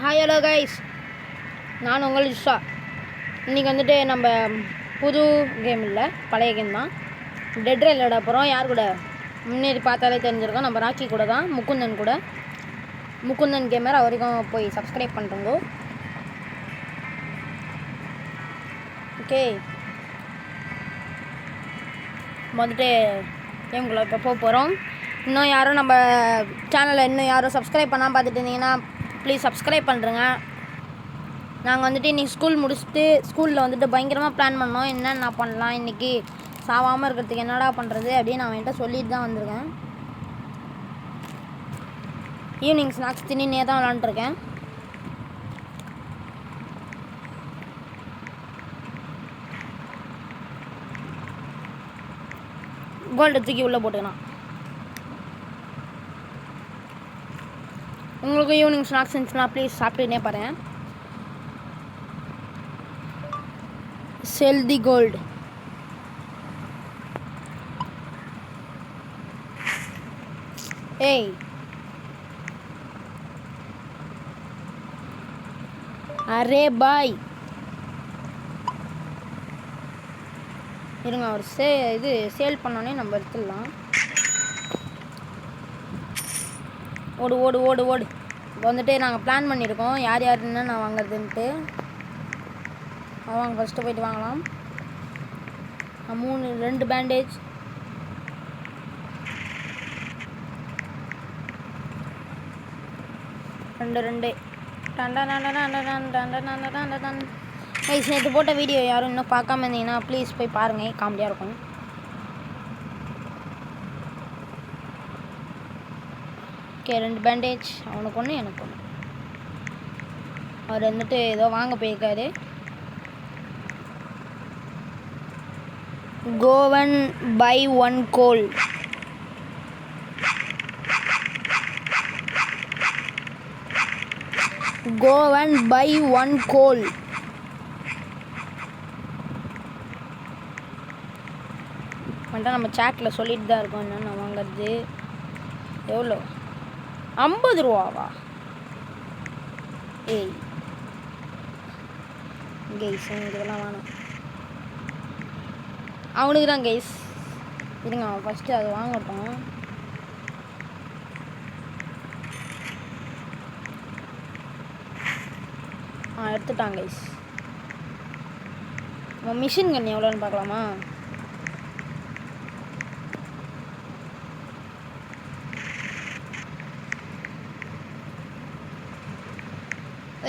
Hi hello guys, நான் உங்கள் இஷா. இன்றைக்கி வந்துட்டு நம்ம புது கேம் இல்லை, பழைய கேம் தான். டெட் ரயில் விளையாட போகிறோம். யார் கூட முன்னேறி பார்த்தாலே தெரிஞ்சிருக்கோம், நம்ம ராக்கி கூட தான், முகுந்தன் கூட. முகுந்தன் கேமர் அவரைக்கும் போய் சப்ஸ்கிரைப் பண்ணுறோங்க. ஓகே, வந்துட்டு கேம்குள்ளே இப்போ போக போகிறோம். இன்னும் யாரும் நம்ம சேனலை சப்ஸ்கிரைப் பண்ணாமல் பார்த்துட்டு இருந்தீங்கன்னா ப்ளீஸ் சப்ஸ்கிரைப் பண்ணுறேங்க. நாங்கள் வந்துட்டு இன்றைக்கி ஸ்கூல் முடிச்சுட்டு ஸ்கூலில் வந்துட்டு பயங்கரமாக பிளான் பண்ணோம். என்னென்ன பண்ணலாம், இன்றைக்கி சாவாமல் இருக்கிறதுக்கு என்னடா பண்ணுறது அப்படின்னு நான் என்கிட்ட சொல்லிட்டு தான் வந்திருக்கேன். ஈவினிங் ஸ்நாக்ஸ் தின்னே தான் விளாண்டுருக்கேன். கோல்டு தூக்கி உள்ளே போட்டுக்கலாம். உங்களுக்கு ஈவினிங் ஸ்நாக்ஸ் இருந்துச்சுன்னா ப்ளீஸ் சாப்பிட்டுனே பாருங்கள். செல் தி கோல்டு. ஏய், அரே பாய் இருங்க, அவர் இது சேல் பண்ணோன்னே நம்ம எடுத்துடலாம். ஓடு ஓடு ஓடு ஓடு. இப்போ வந்துட்டு நாங்கள் பிளான் பண்ணியிருக்கோம் யார் யாருன்னு நான் வாங்குறதுன்ட்டு. வாங்க ஃபஸ்ட்டு போய்ட்டு வாங்கலாம். 2 பேண்டேஜ், ரெண்டு நேற்று போட்ட வீடியோ யாரும் இன்னும் பார்க்காம இருந்தீங்கன்னா ப்ளீஸ் போய் பாருங்கள், காமெடியாக இருக்கும். ஓகே, 2 பேண்டேஜ், அவனுக்கு ஒன்று எனக்கு ஒன்று. அவர் வந்துட்டு ஏதோ வாங்க போயிருக்காரு. கோவன் பை 1 கோல். கோவன் பை 1 கோல். வந்துட்டு நம்ம சேட்டில் சொல்லிட்டு தான் இருக்கோம் என்னென்ன வாங்குறது. எவ்வளோ? 50 ரூபாவா? ஏய் கைஸ், இதெல்லாம் வேணாம், அவனுக்கு தான் கைஸ். இருங்க, அவன் ஃபஸ்ட்டு அது வாங்கட்டும். எடுத்துட்டான் கைஸ். அவன் மிஷின் கன் எவ்வளோன்னு பார்க்கலாமா?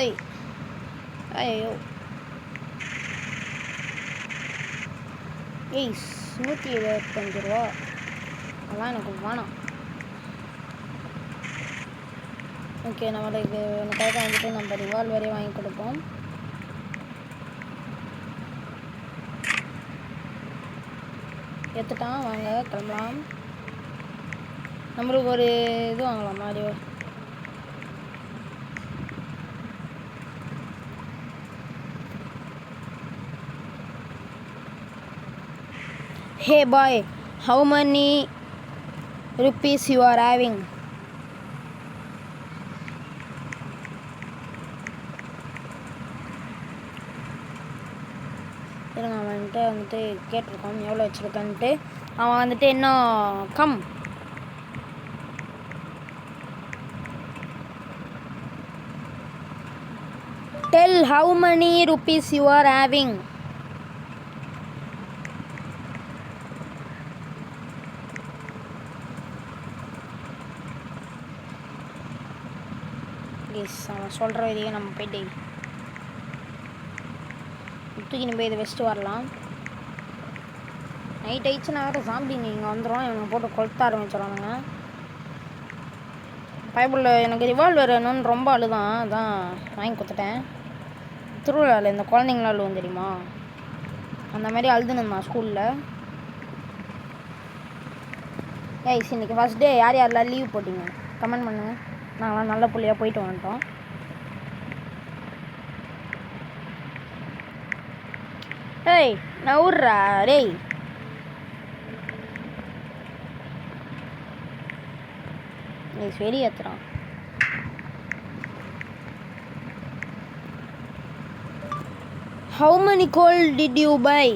ஏய் ஐயோ, ஏய் 125 ரூபா, அதெல்லாம் எனக்கு வேணாம். ஓகே, நம்மளுக்கு எனக்காக வந்துட்டு நம்ம ரிவால்வரே வாங்கி கொடுப்போம். எடுத்துட்டான், வாங்க கிளம்பலாம். நம்மளுக்கு ஒரு இது வாங்கலாம், மாரியோ. Hey boy, how many rupees you are having? இருங்க, அவன்கிட்ட வந்துட்டு கேட்டிருக்கோம் எவ்வளோ வச்சுருக்கான்ட்டு. அவன் வந்துட்டு இன்னும் come. Tell how many rupees you are having. அவன் சொல்கிற வரையும் நம்ம போய்ட்டு தூக்கின்னு போய் இதை வச்சுட்டு வரலாம். நைட் ஆயிடுச்சுன்னா வேறு ஜாம்பிங்க இங்கே வந்துடும், இவங்க போட்டு கொளுத்த ஆரம்பிச்சிடுவானுங்க. பைபிளில் எனக்கு ரிவால்வர் வேணும்னு ரொம்ப அழுதான், அதான் வாங்கி கொடுத்துட்டேன். திருவிழாவில் இந்த குழந்தைங்களாம் அழுவும் தெரியுமா, அந்த மாதிரி அழுதுனுந்தான் ஸ்கூலில். ஏய், இன்னைக்கு ஃபஸ்ட் டே யார் யாரெல்லாம் லீவ் போட்டிங்க கமெண்ட் பண்ணுங்கள். நாங்களாம் நல்ல புள்ளியாக போயிட்டு வந்துட்டோம். ஏய் நவுர்றா, டேய் நீ வெளியேற்றுறான். How many coal did you buy?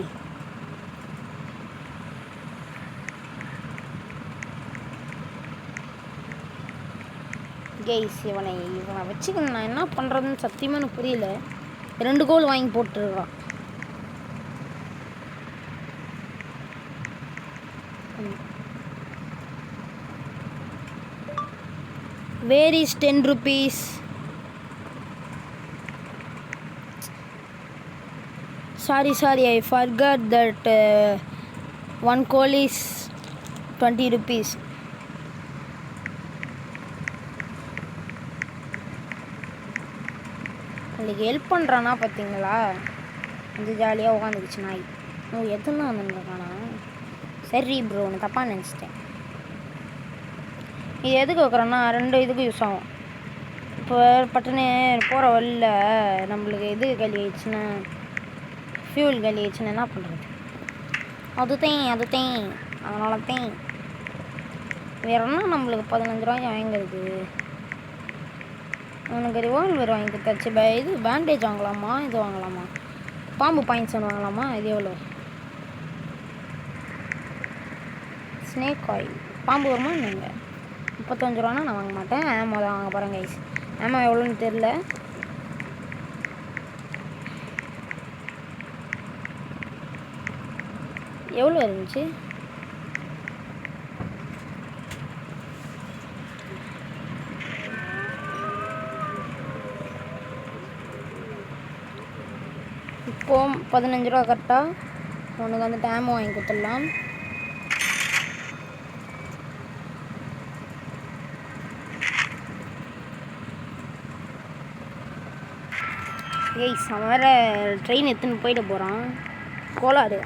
Guys இவனை வச்சுக்கணும், நான் என்ன பண்ணுறதுன்னு சத்தியமாக எனக்கு புரியல. 2 கோல் வாங்கி போட்டுருக்கான். Where is 10 rupees? Sorry, I forgot that 1 coal is 20 rupees. உங்களுக்கு ஹெல்ப் பண்ணுறானா பார்த்தீங்களா? வந்து ஜாலியாக உட்காந்துக்குச்சு நாய். எதுனா வந்துருக்கானா? சரி ப்ரோ, நான் தப்பாக நினச்சிட்டேன். இது எதுக்கு வைக்கிறோன்னா 2 இதுக்கு யூஸ் ஆகும். இப்போ பட்டுன்னு போகிற வழியில் நம்மளுக்கு இது காலி ஆயிடுச்சுன்னா, ஃபியூல் காலி ஆயிடுச்சுன்னா என்ன பண்ணுறது? அதுதான் அதனால தான் வேறு என்ன நம்மளுக்கு 15 ரூபாய்க்கு வாங்கிறது. எனக்கு ரிவால்வர் வாங்கி கொடுத்தாச்சு. இது பேண்டேஜ் வாங்கலாமா, இது வாங்கலாமா, பாம்பு பாயிண்ட்ஸ் ஒன்று வாங்கலாமா? இது எவ்வளோ? ஸ்னேக் ஆயில் பாம்பு வருமா நீங்கள்? 35 ரூபானா நான் வாங்க மாட்டேன். ஆமோ தான் வாங்க போகிறேன் கைஸ். ஆமா எவ்வளோன்னு தெரில. எவ்வளோ இருந்துச்சு? இப்போ 15 ரூபா கரெக்டாக. உனக்கு வந்து டேமோ வாங்கி கொடுத்துடலாம். அவன் வேறு ட்ரெயின் எடுத்துன்னு போயிட்டு போகிறான். கோளாறு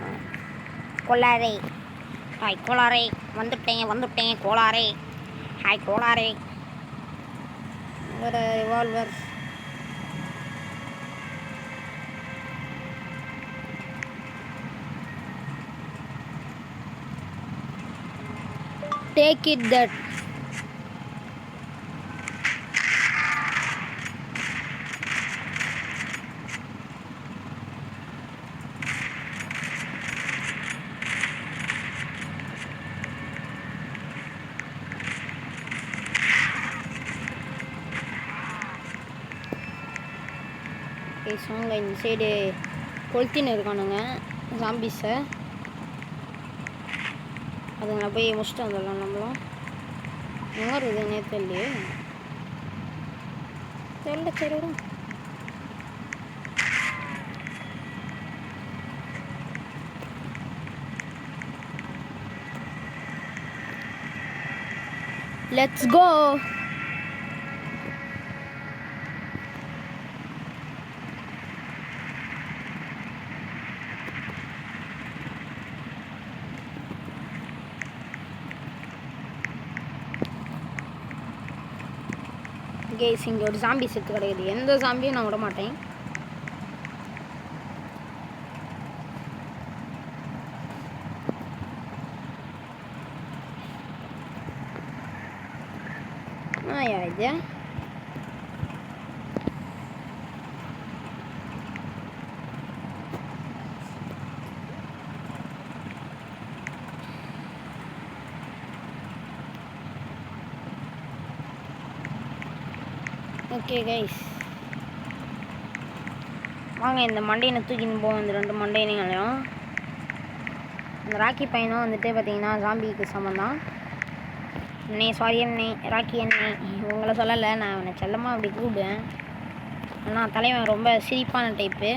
ஹாய் கோளாரே, வந்துட்டேன் கோளாரே. ஹாய் கோளாரே. வேறு ரிவால்வர். Take it that. பேசுவாங்க இந்த சைடு கொளுத்தின்னு இருக்கானுங்க ஜாம்பிஸை. அதுங்களை போய் முடிச்சுட்டு வந்துடலாம். நம்மளும் எங்கே இருக்குதுன்னே தெரியலையே. சரி விடும். Let's go. கேஸ் இங்கே ஒரு ஜாம்பி செத்து கிடையாது. எந்த ஜாம்பியும் நான் விட மாட்டேன். இது ஓகே கைஸ், வாங்க இந்த மண்டையினை தூக்கின்னு போவோம். இந்த 2 மண்டையினையும். இந்த ராக்கி பையனும் வந்துட்டு பார்த்தீங்கன்னா ஜாம்பிக்கு சமந்தான். சாரி ராக்கி உங்களை சொல்லலை, நான் அவனை செல்லமாக அப்படி கூப்பிடுவேன். ஆனால் தலைவன் ரொம்ப சிரிப்பான டைப்பு.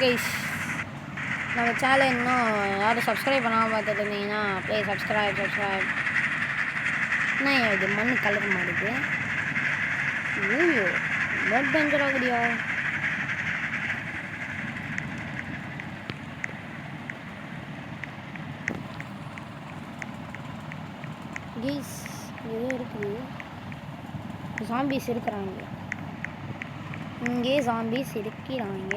கைஸ் நம்ம சேனல் இன்னும் யாரும் சப்ஸ்கிரைப் பண்ணாமல் பார்த்துட்டு இருந்தீங்கன்னா ப்ளீஸ் சப்ஸ்கிரைப். என்ன இது மண் கலர் மாறுது? ஐயோ பிளட் பஞ்சர் ஆகுதியா? கைஸ் ஏதோ இருக்குது. ஜாம்பிஸ் இருக்கிறாங்க இங்கே, ஜாம்பிஸ் இருக்கிறாங்க.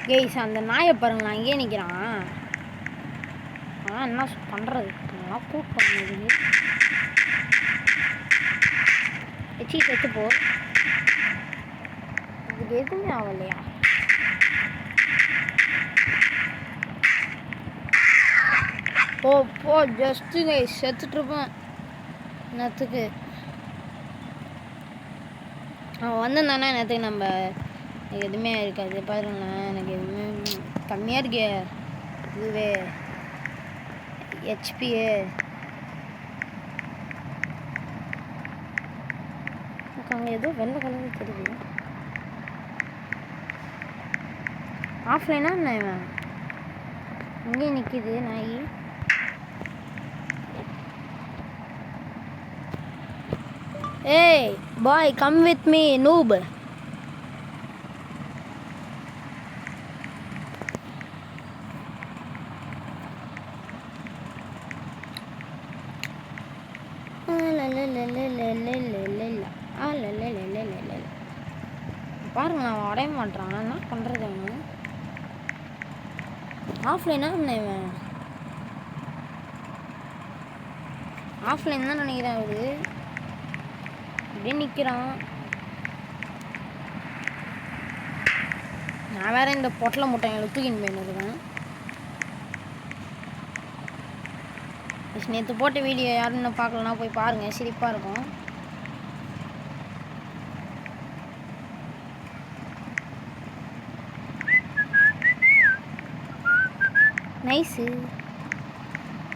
கேஸ் அந்த நாயை பாருங்களா அங்கேயே நிற்கிறான். ஆனால் என்ன பண்ணுறது, நல்லா கூப்பிட்டு வச்சு செத்து போ. இதுக்கு எதுவுமே ஆகலையா? போ ஜஸ்ட்டு கைஸ் செத்துட்ருப்பேன். நேற்றுக்கு அவன் வந்திருந்தானா நேற்றுக்கு நம்ம எனக்கு எதுவுமே இருக்காது. பாருங்களேன், எனக்கு எதுவுமே கம்மியாக இருக்கே. இதுவே ஹெச்பியே அங்கே ஏதோ வெள்ளை கலர் தெரியுது. ஆஃப்லைனா என்ன இவன் இங்கே நிற்கிது நாய். ஏய் பாய், கம் வித் மீ நூப். பாருங்க அவன் அடைய மாட்டான். என்ன பண்ணுறது அவனு? ஆஃப்லைனா என்ன இவன்? ஆஃப்லைன் தான் நினைக்கிறேன். அவரு இப்படியே நிற்கிறான். நான் வேற இந்த பொட்டலை முட்டைங்களை தூக்கின்னு போயிருக்கேன். நேற்று போட்ட வீடியோ யாரும் இன்னும் பார்க்கலன்னா போய் பாருங்கள், சிரிப்பாக இருக்கும். நைஸு.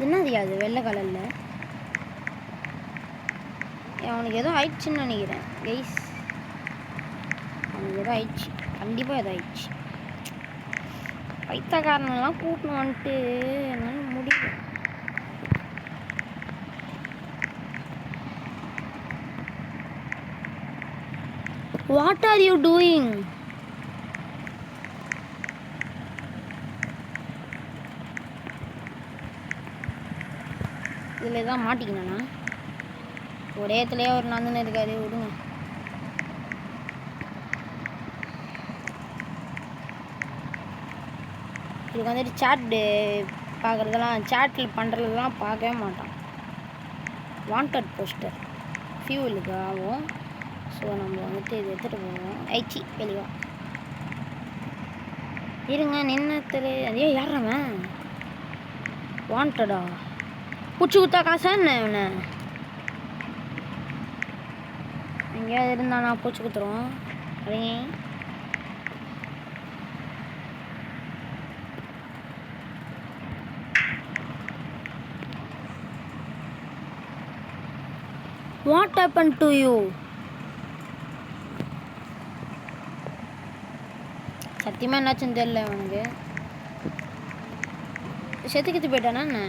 என்னது அது வெள்ளை கலரில்? அவனுக்கு ஏதோ ஆயிடுச்சுன்னு நினைக்கிறேன் கைஸ். அவனுக்கு ஏதோ ஆயிடுச்சு, கண்டிப்பாக ஏதோ ஆயிடுச்சு. பைத்தக்காரனெல்லாம் கூட்டணும் வந்துட்டு என்னால் முடியும். What are you doing? இதில் தான் மாட்டிக்கணும்ண்ணா. ஒரே இடத்துலையே ஒரு நந்தன் இருக்காரு, விடுங்க. இதுக்கு வந்துட்டு சாட்டு பார்க்குறதெல்லாம், சேட்டில் பண்ணுறதெல்லாம் பார்க்கவே மாட்டான். வாண்டட் போஸ்டர் ஃபியூலுக்கு ஆகும். ஸோ நம்ம வந்துட்டு இது எடுத்துகிட்டு போவோம். ஐச்சி வெளிவா இருங்க, நின்னத்தில் அதே யாரவன் வாண்டடா பூச்சி குத்தா காசா என்ன இவனை? எங்கேயாவது இருந்தானா பூச்சி குத்துருவோம். அப்படிங்க வாட் ஹேப்பன் டு யூ? சத்தியமாக என்னாச்சுன்னு தெரியல. அவனுக்கு செத்துக்கிட்டு போயிட்டானா என்ன?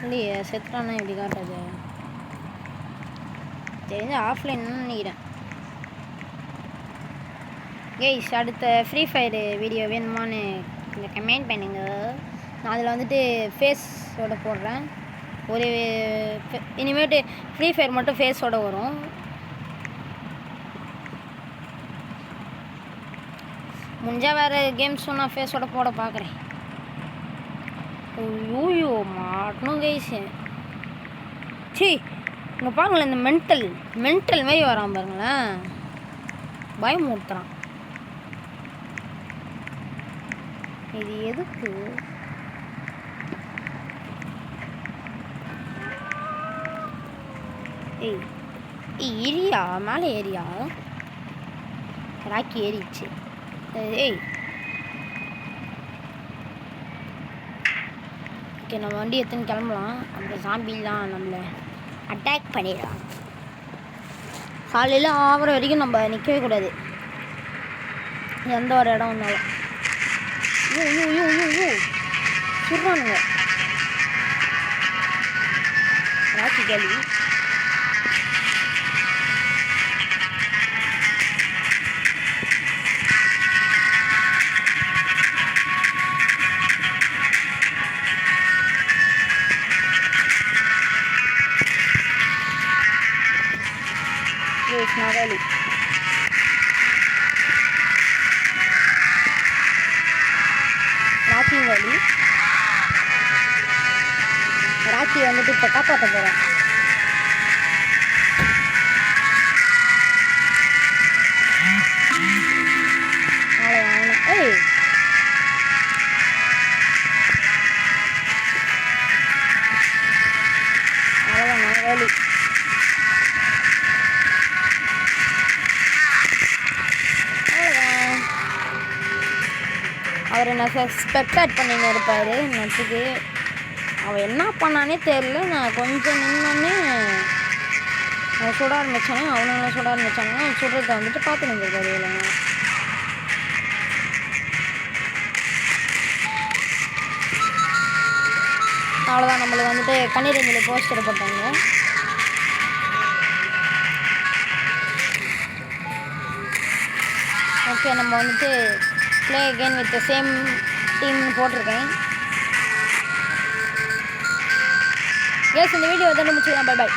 இல்லையே, செத்துட்டானா எப்படி காட்டாது? தெரிஞ்ச ஆஃப்லைன் நினைக்கிறேன். கேய்ஸ், அடுத்த ஃப்ரீ ஃபயர் வீடியோ வேணுமான்னு கொஞ்சம் கமெண்ட் பண்ணுங்க. நான் அதில் வந்துட்டு ஃபேஸோட போடுறேன். ஒரு இனிமேட்டு ஃப்ரீ ஃபயர் மட்டும் ஃபேஸோட வரும். முடிஞ்சால் வேறு கேம்ஸ் நான் ஃபேஸோட போட பார்க்குறேன். ஐயோ மாட்டணும் கைஸு. சி இங்கே பாருங்களேன், இந்த மென்டல் மாரி வரான் பாருங்களேன். பயமுறுத்துறான். இது எதுக்கு? ஏய் ஏரியா மேலே ஏரியா ராக்கி ஏறிச்சு. ஏய் ஓகே, நம்ம வண்டி எடுத்துன்னு கிளம்பலாம். அந்த ஜாம்பிலாம் நம்மளை அட்டாக் பண்ணிடலாம். காலையில் ஆகிற வரைக்கும் நம்ம நிற்கவே கூடாது, எந்த ஒரு இடம் வந்தாலும். சொல்கிறானுங்க ராக்கி கேள்வி. எஸ் நகாலி. ராக்கி வந்துட்டு இப்போ காப்பாற்ற போகிறேன். ஏய் அவ்வளோதான் நகாலி. அவ்வளோதான். அவர் என்ன ஸ்பெக்டேட் பண்ணின்னு இருப்பார் நச்சுக்கு. அவன் என்ன பண்ணானே தெரில. நான் கொஞ்சம் நின்னோடனே அவன் சுட ஆரம்பித்தானே, அவனுங்களும் சுட ஆரம்பித்தாங்க. அவன் சுடுறத வந்துட்டு பார்த்து நின்றுருக்காரு இல்லைங்க. அவ்வளோதான். நம்மளுக்கு வந்துட்டு கண்ணீரஞ்சலி போஸ்டர் போட்டாங்க. ஓகே, நம்ம வந்துட்டு ப்ளே அகெயின் வித் சேம் டீம்னு போட்டிருக்கேன். கேஸ் இந்த வீடியோ வந்து முடிச்சுக்கலாம். Bye bye.